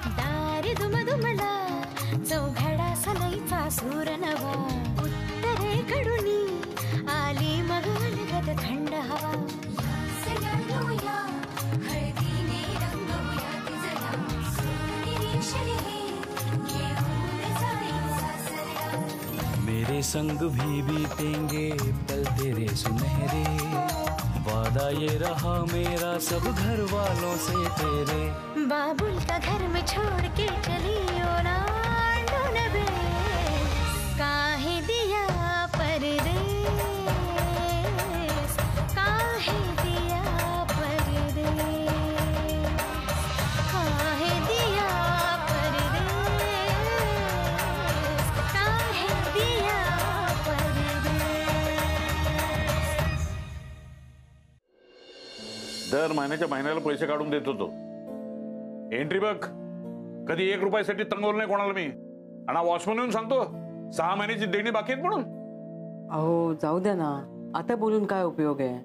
दारी दुमदुमला चौघडा सलईचा सूर नवा उत्तरेकडूनी आली मग अलगद थंड हवा हळदीने रंगवूया तिजला सोनेरी शर्यी घेऊन जाई सासरला मेरे संग भी बीतेंगे पल तेरे सुनहरे वादा ये रहा मेरा सब घर वालों से तेरे बाबुल का घर में छोड़ के चली ओ ना ढूंढबे काहे दिया परदेस काहे दिया परदेस काहे दिया परदेस काहे दिया परदेस। दर महिन्याला पैसे काढून देत होतो. एंट्री बघ, कधी 1 रुपयासाठी तंगवलं नाही कोणाला मी. आणि वॉचमन येऊन सांगतो 6 महिन्याची देणी बाकी आहेत म्हणून. अहो जाऊ द्या ना, आता बोलून काय उपयोग आहे.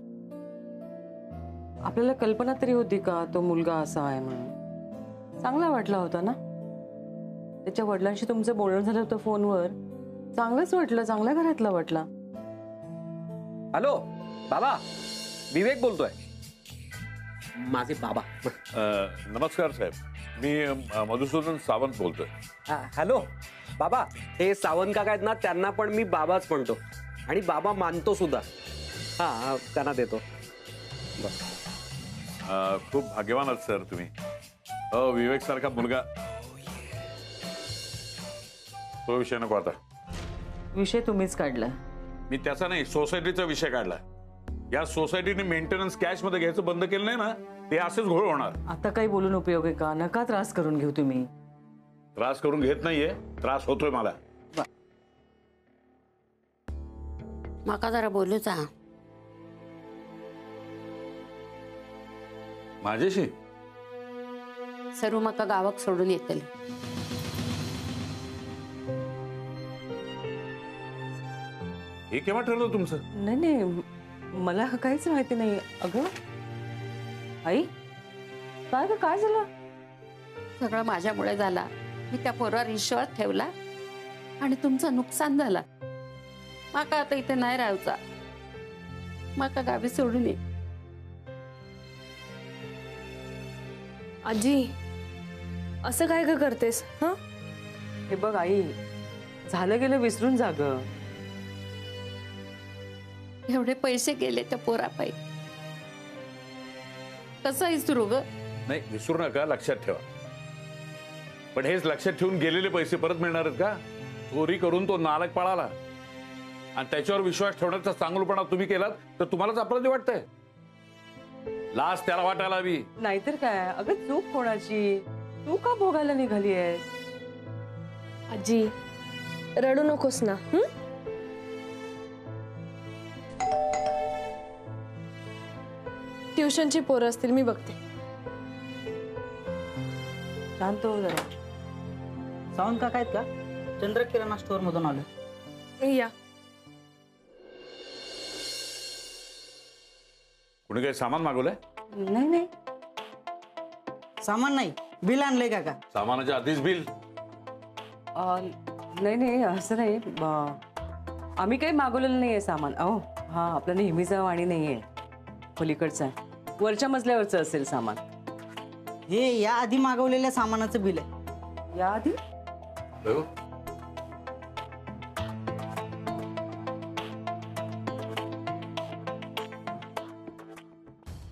आपल्याला कल्पना तरी होती का तो मुलगा असा आहे म्हणून. चांगला वाटला होता ना, त्याच्या वडिलांशी तुमचं बोलणं झालं होतं फोनवर. चांगलंच वाटलं, चांगल्या घरातला वाटला. हॅलो बाबा, विवेक बोलतोय. माझे बाबा. नमस्कार साहेब, मी मधुसूदन सावंत बोलतोय. हॅलो बाबा, हे सावंत काका आहेत ना, त्यांना पण मी बाबाच म्हणतो आणि बाबा मानतो सुद्धा. हा त्यांना देतो. खूप भाग्यवान आहात सर तुम्ही. विवेक सारखा मुलगा. तो विषय नको आता. विषय तुम्हीच काढला. मी त्याचा नाही, सोसायटीचा विषय काढला. या सोसायटीने मेंटेनन्स कॅश मध्ये घ्यायचं बंद केलं नाही ना, ते असेच घोळ होणार. आता काही बोलून उपयोग आहे का? नका त्रास करून घेऊ तुम्ही. त्रास करून घेत नाहीये, त्रास होतोय मला. माका जरा बोलूचा. माझ्याशी सरू माका गावाक सोडून येतले. हे केव्हा ठरलं तुमचं? नाही नाही, मला काहीच माहिती नाही. अगं आई, काय झालं? सगळं माझ्यामुळे झाला. मी त्या पोरावर विश्वास ठेवला आणि तुमचं नुकसान झाला. माका आता इथे नाही राहायचा. माका गावी सोडून ये. आजी, असं काय ग करतेस? हा, हे बघ आई, झालं गेलं विसरून जा ग. एवढे पैसे गेले त्या पोरापायी. कसं विसरू ग? नाही, विसरू नका, लक्षात ठेवा. पण हेच लक्षात ठेवून गेलेले पैसे परत मिळणार आहेत का? चोरी करून तो नालायक पळाला आणि त्याच्यावर विश्वास ठेवण्याचा चांगलपणा तुम्ही केलात तर तुम्हालाच अपराधी वाटतंय. लाज त्याला वाटायला हवी. नाहीतर काय. अगं चूक कोणाची? तू का भोगायला निघाली आहेस? आजी, रडू नकोस ना. ट्युशनची पोरं असतील, मी बघते. शांत हो जरा. सावंत काका आहेत का? चंद्र किराणा स्टोअर मधून आलो. या. कुणी काही सामान मागवलंय? नाही नाही, सामान नाही, बिल आणलंय काका. सामानाच्या आधीच बिल? नाही नाही, असं नाही. आम्ही काही मागवलेलं नाहीये सामान. अहो हा आपला नेहमीचा वाणी नाहीये, पलीकडचा आहे. वरच्या मजल्यावरचं असेल सामान. हे या आधी मागवलेल्या सामानाचं बिल आहे. या आधी?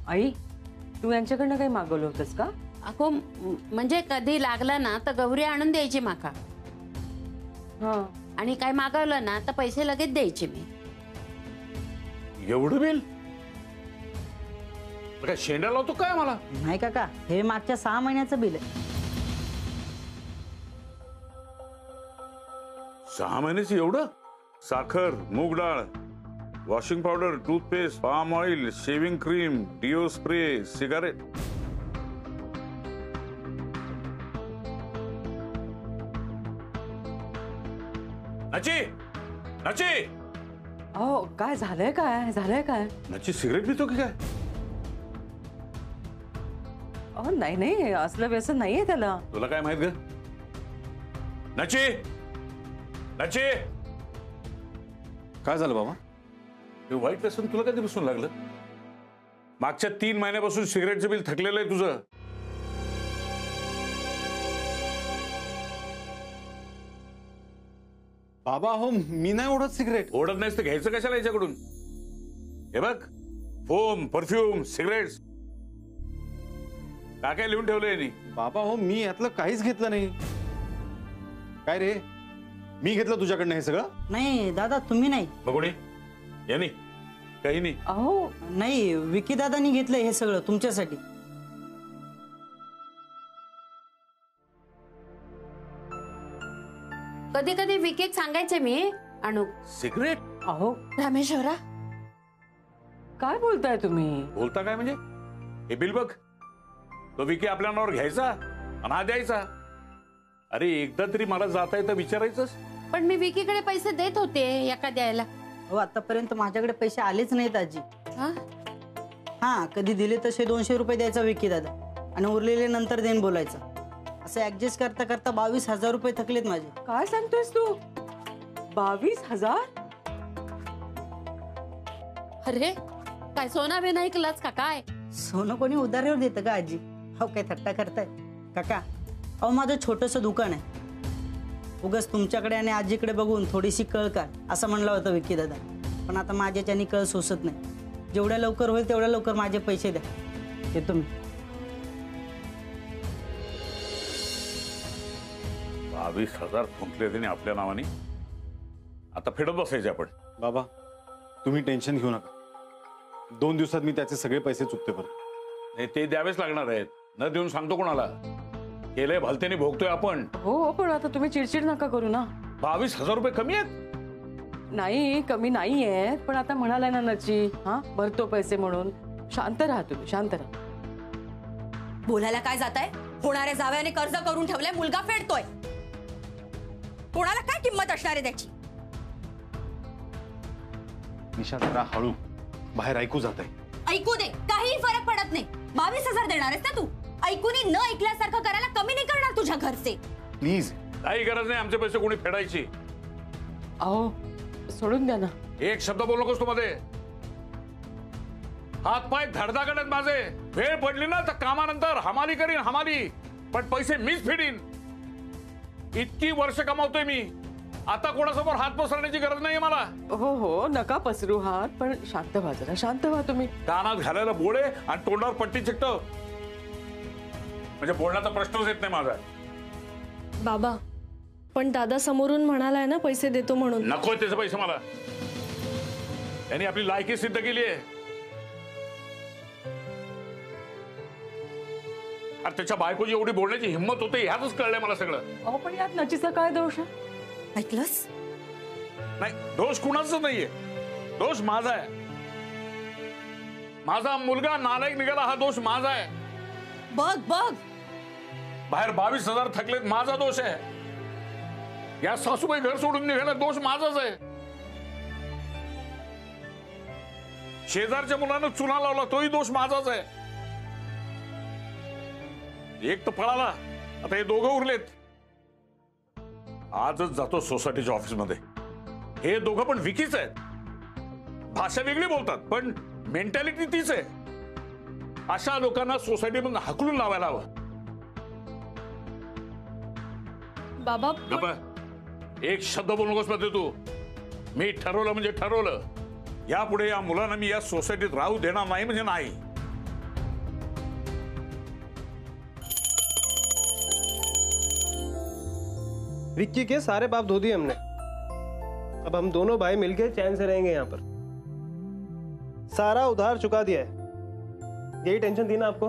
आई, तू यांच्याकडनं काही मागवलं होतंस का? अहो म्हणजे कधी लागलं ना तर गौरी आणून द्यायची माका. आणि काय मागवलं ना तर पैसे लगेच द्यायचे मी. एवढं बिल? काय शेंडा लावतो काय मला? नाही काका, हे मागच्या 6 महिन्याचं बिल आहे. 6 महिन्याची एवढं? साखर, मूग डाळ, washing powder, toothpaste, palm oil, shaving cream, deo spray, cigarette. नची, नची. अहो काय झालंय? काय झालंय? काय नची सिगरेट पितो की काय? अहो नाही नाही, असलं व्यसन नाहीये त्याला. तुला काय माहित ग? नची नची, काय झालं बाबा? हे वाईट व्यसन तुला कधीपासून लागलं? मागच्या 3 महिन्यापासून सिगरेटचं बिल थकलेलं आहे तुझं. बाबा हो, मी नाही ओढत सिगरेट. ओढत नाहीस तर घ्यायचं कशाला याच्याकडून? हे बघ, फोम, परफ्यूम, सिगरेट्स काय काय लिहून ठेवलंय यांनी. बाबा हो, मी यातलं काहीच घेतलं नाही. काय रे, मी घेतलं तुझ्याकडनं हे सगळं? नाही दादा, तुम्ही नाही. बघून यांनी काही नाही. अहो नाही, विकी दादानी घेतलंय हे सगळं तुमच्यासाठी. कधी कधी विकेक सांगायचे मी आणू. सिगरेट? अहो रामेश्वरा, काय बोलताय तुम्ही? बोलता काय म्हणजे? हे बिल बघ, तो विकी आपल्या नावावर घ्यायचा आणि हा द्यायचा. अरे एकदा तरी मला जाता येतं विचारायचंच. पण मी विकीकडे पैसे देत होते एका द्यायला. हो, आतापर्यंत माझ्याकडे पैसे आलेच नाहीत आजी. हा? हा, कधी दिले तसे 200 रुपये द्यायचा विकी दादा आणि उरलेले नंतर देईन बोलायचं. असं ऍडजस्ट करता करता 22,000 रुपये थकलेत माझे. काय सांगतोयस तू? 22,000? अरे काय सोना बी नाही ऐकलाच का काय? सोनं कोणी उधारीवर देतं का आजी? हो, काय थट्टा करताय काका? अहो, माझं छोटंसं दुकान आहे. उगाच तुमच्याकडे आणि आजीकडे बघून थोडीशी कळ काढ असं म्हणलं होतं विकी दादा. पण आता माझ्याच्यानी कळ सोसत नाही. जेवढ्या लवकर होईल तेवढ्या लवकर माझे पैसे द्या. येतो मी. 22,000 फुंकले त्याने आपल्या नावाने. आता फेडत बसायचे आपण. बाबा तुम्ही टेन्शन घेऊ नका. 2 दिवसात मी त्याचे सगळे पैसे चुकते परत. नाही, ते द्यावेच लागणार आहेत. न देऊन सांगतो कोणाला? केलंय भलत्याने भोगतोय आपण. हो पण आता तुम्ही चिडचिड नका करू ना. 22,000 रुपये कमी आहेत? नाही कमी नाहीये, पण आता म्हणालाय ना नची, हा भरतो पैसे म्हणून. शांत राहा तुम्ही, शांत राहा. बोलायला काय जाताय? होणाऱ्या जावयाने कर्ज करून ठेवलंय, मुलगा फेडतोय. कोणाला काय किंमत असणार आहे त्याची? निशा जरा हळू, बाहेर ऐकू जात आहे. ऐकू दे, काही फरक पडत नाही. 22,000 देणार आहेस ना तू? ऐकून न ऐकल्यासारखं करायला कमी नाही करणार तुझ्या घरचे. प्लीज. काही गरज नाही आमचे पैसे कोणी फेडायची. अहो सोडून द्या ना. एक शब्द बोलू नकोस तू मध्ये. हात पाय धडधाकट आहेत माझे. वेळ पडली ना तर कामानंतर हमाली करीन, हमाली. पण पैसे मीच फेडीन. इतकी वर्ष कमावतोय मी. आता कोणासमोर हात पसरण्याची गरज नाहीये मला. हो हो नका पसरू हात, पण शांत व्हा जरा, शांत व्हा तुम्ही. कानात घालायला बोळे आणि तोंडावर पट्टी चिकटव म्हणजे बोलण्याचा प्रश्नच येत नाही माझा. बाबा पण दादा समोरून म्हणालाय ना पैसे देतो म्हणून. नको त्याचे पैसे मला. त्यांनी आपली लायकी सिद्ध केली आहे. अरे त्याच्या बायकोची एवढी बोलण्याची हिंमत होते ह्यातच कळलंय मला सगळं. अहो पण यात नचीचा काय दोष आहे? ऐकलंस? नाही, दोष कुणाचाच नाहीये. दोष माझा आहे. माझा मुलगा नालायक निघाला हा दोष माझा आहे. बघ बघ, बाहेर 22,000 थकलेत माझा दोष आहे. या सासूबाई घर सोडून निघाला दोष माझाच आहे. शेजारच्या मुलानं चुना लावला तोही दोष माझाच आहे. एक तर पळाला, आता हे दोघं उरलेत. आजच जातो सोसायटीच्या ऑफिस मध्ये. हे दोघं पण विकीच आहेत. भाषा वेगळी बोलतात पण मेंटॅलिटी तीच आहे. अशा लोकांना सोसायटीमधून हाकलून लावायला हवं. बाबा गप्पा. एक शब्द बोलू नकोस मध्ये तू. मी ठरवलं म्हणजे ठरवलं. यापुढे या मुलांना मी या सोसायटीत राहू देणार नाही म्हणजे नाही. विक्की के सारे पाप धो दिए हमने. अब हम दोनों भाई मिलकर चैन से रहेंगे यहाँ पर. सारा उधार चुका दिया है. यही टेंशन थी ना आपको?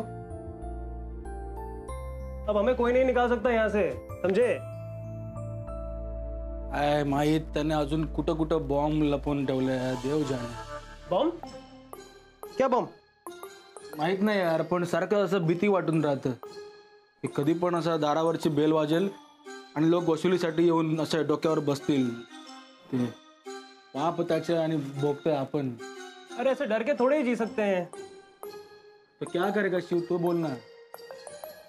अब हमें कोई नहीं निकाल सकता यहाँ से, समझे? काय माहित त्याने अजून कुठं कुठं बॉम्ब लपवून ठेवले. देव जाणे. बॉम्ब? क्या बॉम्ब? माहित नाही यार, पण सारखं असं भीती वाटून राहतं की कधी पण असं दारावरची बेल वाजेल आणि लोक वसुलीसाठी येऊन असं डोक्यावर बसतील. ते पाप त्याचे आणि भोगतोय आपण. अरे ऐसे डर के थोड़े ही जी सकते हैं. तो क्या करेगा शिव, तो बोल ना.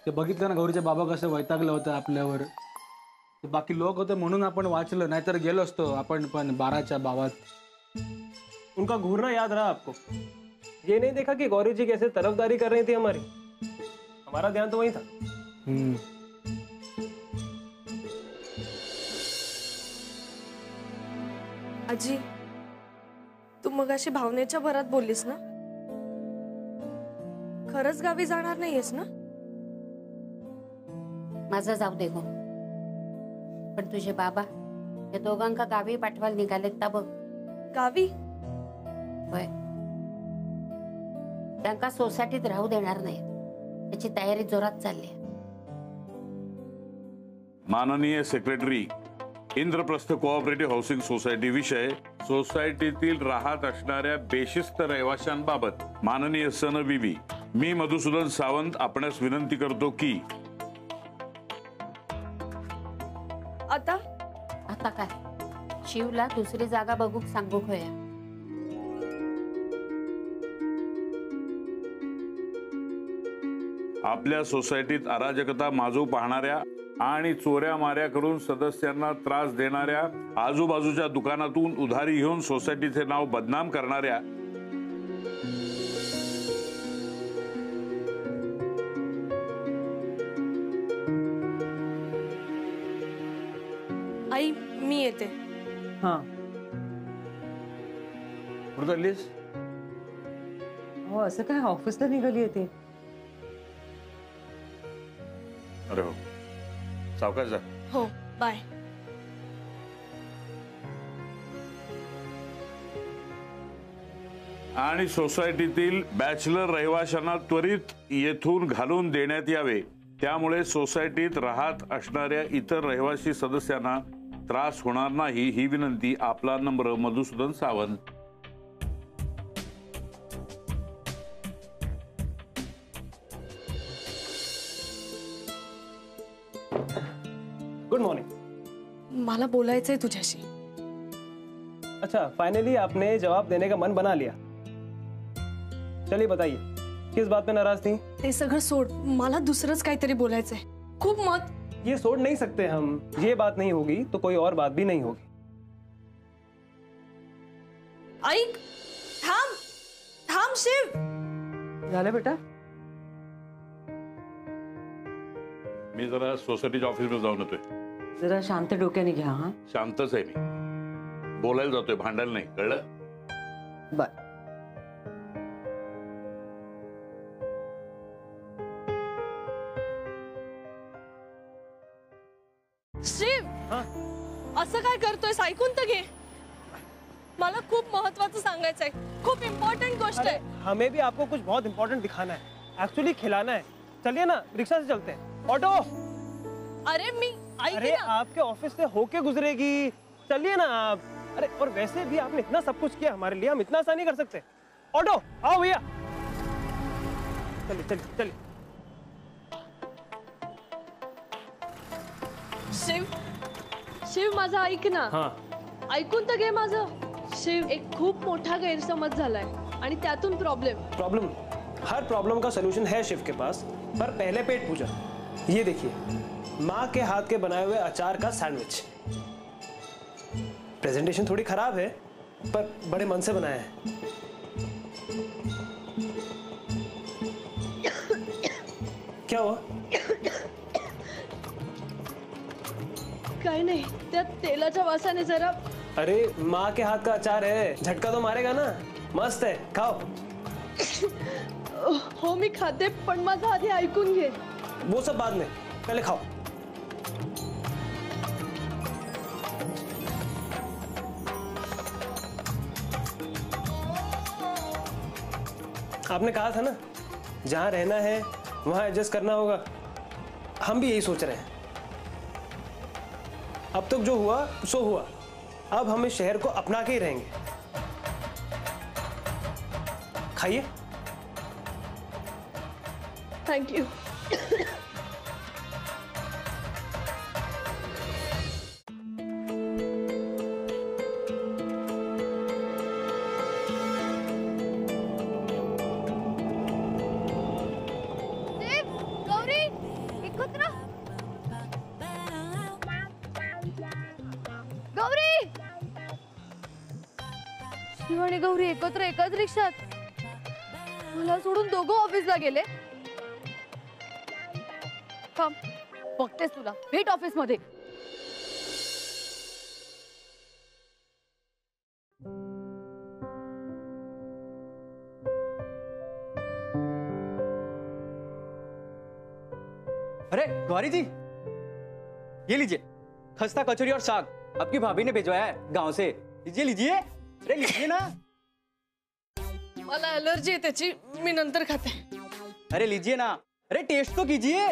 ते बघितलं ना गौरीचे बाबा कसं वैतागलं होतं आपल्यावर. ते बाकी लोक होते म्हणून आपण वाचलं, नाहीतर गेलो असतो आपण पण 12च्या भावात. उनका घूरना याद रहा आपको? ये नहीं देखा कि गौरी जी कैसे तरफदारी कर रही थी हमारी? हमारा ध्यान तो वही था. आजी, तू मगाशी भावनेच्या भरात बोललीस ना? खरंच गावी जाणार नाहीयेस ना? माझं जाऊ दे गो, पण तुझे बाबा या दोघांका गावी पाठवायला निघालेत ता बघ. गावी? होय, त्यांका सोसायटीत राहू देणार नाही, त्याची तयारी जोरात चालली. माननीय secretary, Indraprastha cooperative housing society विषय सोसायटीतील राहत असणाऱ्या बेशिस्त रहिवाशांबाबत माननीय सन बीबी, मी मधुसूदन सावंत आपणास विनंती करतो की आता काय शिवला दुसरी जागा बघूक सांगू होया. आपल्या सोसायटीत अराजकता माजू पाहणाऱ्या आणि चोऱ्या माऱ्या करून सदस्यांना त्रास देणाऱ्या, आजूबाजूच्या दुकानातून उधारी घेऊन सोसायटीचे नाव बदनाम करणाऱ्या आई मी येते. हा. कुठं चाललीस? हो, असं काय ऑफिसला निघाली आहे ती? अरे हो, सावकाश जा. हो, बाय. आणि सोसायटीतील बॅचलर रहिवाशांना त्वरित येथून घालून देण्यात यावे, त्यामुळे सोसायटीत राहत असणाऱ्या इतर रहिवासी सदस्यांना त्रास होणार नाही, ही विनंती आपला नम्र मधुसूदन सावंत. Good morning. मला बोलायचंय तुझ्याशी. अच्छा, फाइनली आपने जवाब देने का मन बना लिया. चलिए बताइए, किस बात पे नाराज थी? ते सगळं सोड, मला दुसरंच काहीतरी बोलायचंय. खूप मत. ये छोड़ नहीं सकते हम. ये बात नहीं होगी तो कोई और बात भी नहीं होगी. ऐक, थांब थांब शिव. झालं बेटा? मी जरा सोसायटीच्या ऑफिसमध्ये जाऊन येतोय. जरा शांत डोक्याने घ्या. हा, शांतच आहे मी, बोलायला जातोय, भांडायला नाही, कळलं? बर. शिव, असं काय करतोयस? ऐकून तर घे. मला खूप महत्वाचं सांगायचंय, खूप इम्पोर्टेंट गोष्ट आहे. हमें भी आपको कुछ बहुत इम्पोर्टेंट दिखाना है, एक्चुअली खिलाना है. चलिए ना, रिक्शा से चलते हैं. ऑटो. अरे मी अरे आपके ऑफिस से होके गुजरेगी, चलिए ना आप. अरे और वैसे भी आपने इतना सब कुछ किया हमारे लिए, हम इतना आसान नहीं कर सकते. ऑटो आओ भैया. चलिए चलिए चलिए. शिव, शिव माझं ऐक ना. हाँ. ऐकून तर घे माझं. शिव, एक खूप मोठा गैरसमज झालाय आणि त्यातून प्रॉब्लेम. हर प्रॉब्लम का सलूशन है शिव के पास, पर पहले पेट पूजा. ये देखिए, माँ के हाथ के बनाए हुए अचार का सैंडविच. प्रेजेंटेशन थोड़ी खराब है, पर बड़े मन से बनाया है. क्या हुआ? काय नाही, त्या तेलाच्या वासाने जरा. अरे माँ के हाथ का अचार है, झटका तो मारेगा ना. मस्त है, खाओ. हो मी खाते, पण माझं आधी ऐकून घे. वो सब बाद में, पहले खाओ. आपने कहा था ना, जहां रहना है वहां एडजस्ट करना होगा. हम भी यही सोच रहे हैं. अब तक जो हुआ सो हुआ, अब हम इस शहर को अपना के ही रहेंगे. खाइए. Thank you. गौरी, शिव आणि गौरी एकत्र एकाच रिक्षात? मला सोडून दोघं ऑफिसला गेले. थांब, बघतेस तुला. भेट ऑफिस मध्ये. अरे गौरी जी, ये लीजिए खस्ता कचौरी और साग, आपकी भाभी ने भिजवाया है गांव से. लीजिए लीजिए, अरे लीजिए ना. मला अलर्जी आहे त्याची, मी नंतर खाते. अरे लीजिए ना, अरे टेस्ट तो कीजिए.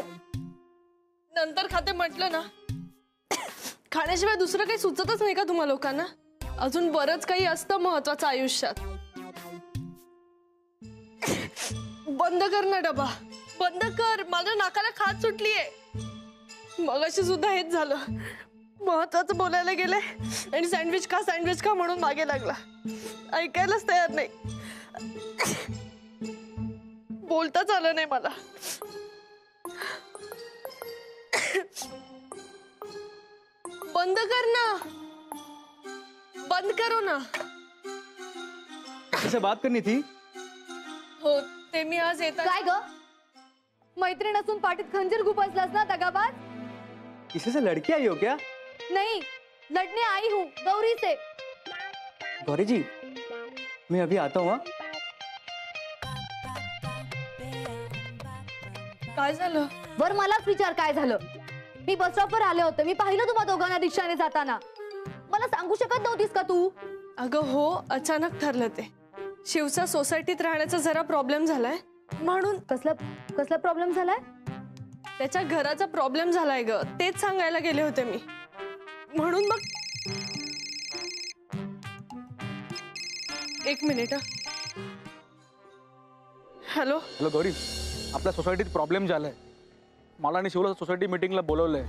नंतर खाते म्हटलं ना. खाण्याशिवाय दुसरं काही सुचतच नाही का तुम्हा लोकांना? अजून बरंच काही असतं महत्वाचं आयुष्यात. बंद कर ना डबा, बंद कर. माझ्या नाकाला खाज सुटलीये. मगाशी सुद्धा हेच झालं. महत्वाचं बोलायला गेले आणि सँडविच का म्हणून मागे लागला. ऐकायलाच तयार नाही. बोलताच आलं नाही मला. बंद कर ना, बंद करो ना. किससे बात करनी थी? हो, ते मी आज येतात. काय ग, मैत्रीण असून पाठीत खंजीर गुपसलास ना दगाबाज. किसी से लड़की आई हो क्या? नहीं, लड़ने आई हूँ गौरी से. गौरी जी, मैं अभी आता हूँ. काय झालं? वर मलाच विचार काय झालं. मी बस स्टॉपवर आले होते. मी पाहिलं तुम्हा दोघांना रिक्षाने जाताना. मला सांगू शकत नव्हतीस का तू? अगं हो, अचानक ठरलं ते. शिवचा सोसायटीत राहण्याचा जरा प्रॉब्लेम झालाय म्हणून. कसला प्रॉब्लेम झालाय? त्याच्या घराचा प्रॉब्लेम झालाय ग. तेच सांगायला गेले होते मी. म्हणून मग एक मिनिट. हॅलो हॅलो गौरी, आपल्या सोसायटीत प्रॉब्लेम झालाय. मला आणि शिवला सोसायटी मीटिंगला बोलवलंय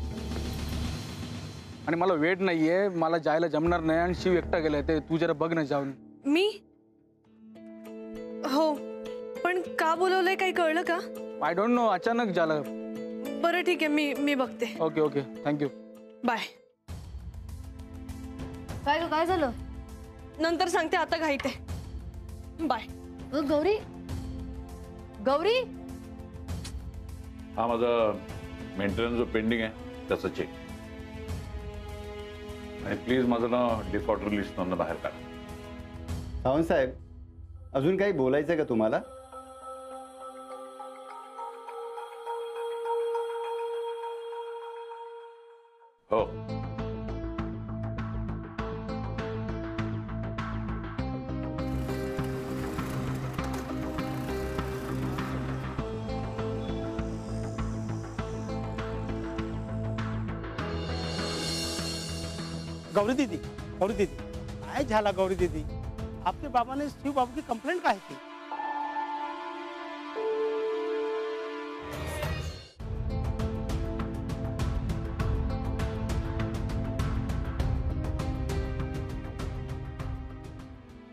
आणि मला वेट नाहीये. मला जायला जमणार नाही आणि शिव एकटा गेलाय. ते तू जरा बघ ना जाऊन. मी? हो, पण का बोलवलंय काही कळलं का? आय डोंट नो, अचानक झालं. बरं ठीक आहे, मी बघते. Okay okay, thank you. बाय. काय झालं? नंतर सांगते, आता घाईत आहे. बाय. गौरी, गौरी. हा माझा मेंटेनन्स जो पेंडिंग आहे त्याचं चेक. आणि प्लीज माझं नाव डिफॉल्टर लिस्ट मधून बाहेर काढा. सावंत साहेब, अजून काही बोलायचं का तुम्हाला? हो. गौरी दीदी, काय झाला गौरी दीदी? आपके बाबा ने शिव बाबू की कंप्लेंट काहे की?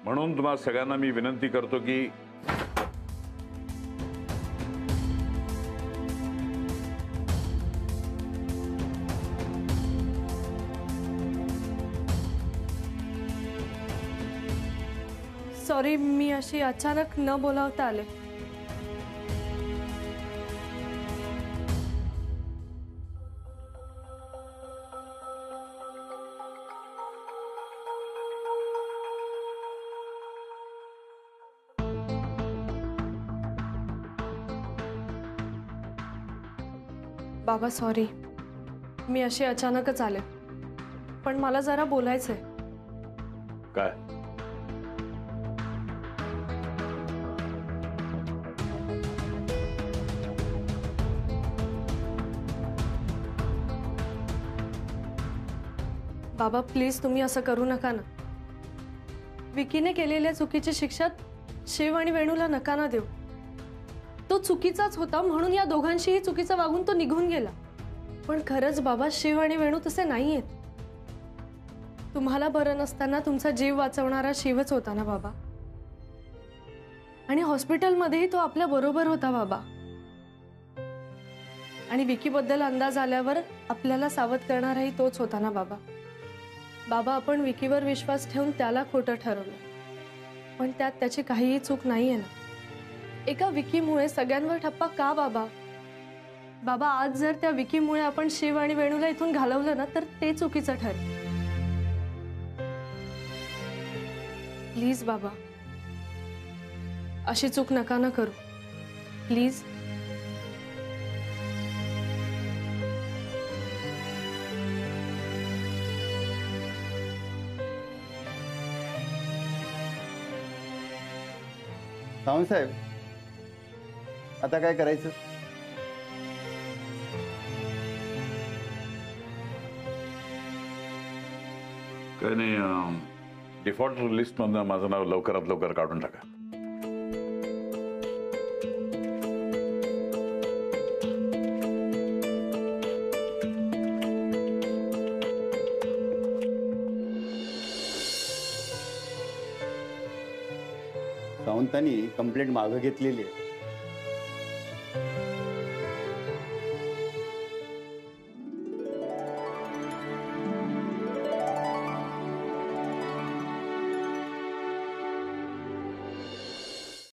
म्हणून तुम्हा सगळ्यांना मी विनंती करतो की सॉरी, मी अशी अचानक न बोलावता आले. बाबा सॉरी, मी अशी अचानकच आले. पण मला जरा बोलायचंय. काय? बाबा प्लीज तुम्ही असं करू नका ना. विकीने केलेल्या चुकीची शिक्षा शिव आणि वेणूला नका ना देऊ. तो चुकीचाच होता म्हणून या दोघांशीही चुकीचं वागून तो निघून गेला. पण खरंच बाबा, शिव आणि वेणू तसे नाहीयेत. तुम्हाला बरं नसताना तुमचा जीव वाचवणारा शिवच होता ना बाबा. आणि हॉस्पिटलमध्येही तो आपल्या बरोबर होता बाबा. आणि विकीबद्दल अंदाज आल्यावर आपल्याला सावध करणाराही तोच होता ना बाबा. बाबा, आपण विकीवर विश्वास ठेवून त्याला खोटं ठरवलं. पण त्यात त्याची काहीही चूक नाहीये ना. एका विकीमुळे सगळ्यांवर ठप्पा का बाबा? बाबा, आज जर त्या विकीमुळे आपण शिव आणि वेणूला इथून घालवलं ना तर ते चुकीचं ठरेल. प्लीज बाबा, अशी चूक नका ना करू प्लीज. सावंत साहेब, आता काय करायचं? काय नाही, डिफॉल्ट लिस्ट मधनं माझं नाव लवकरात लवकर काढून टाका. सावंतांनी कंप्लेंट मागं घेतलेली आहे.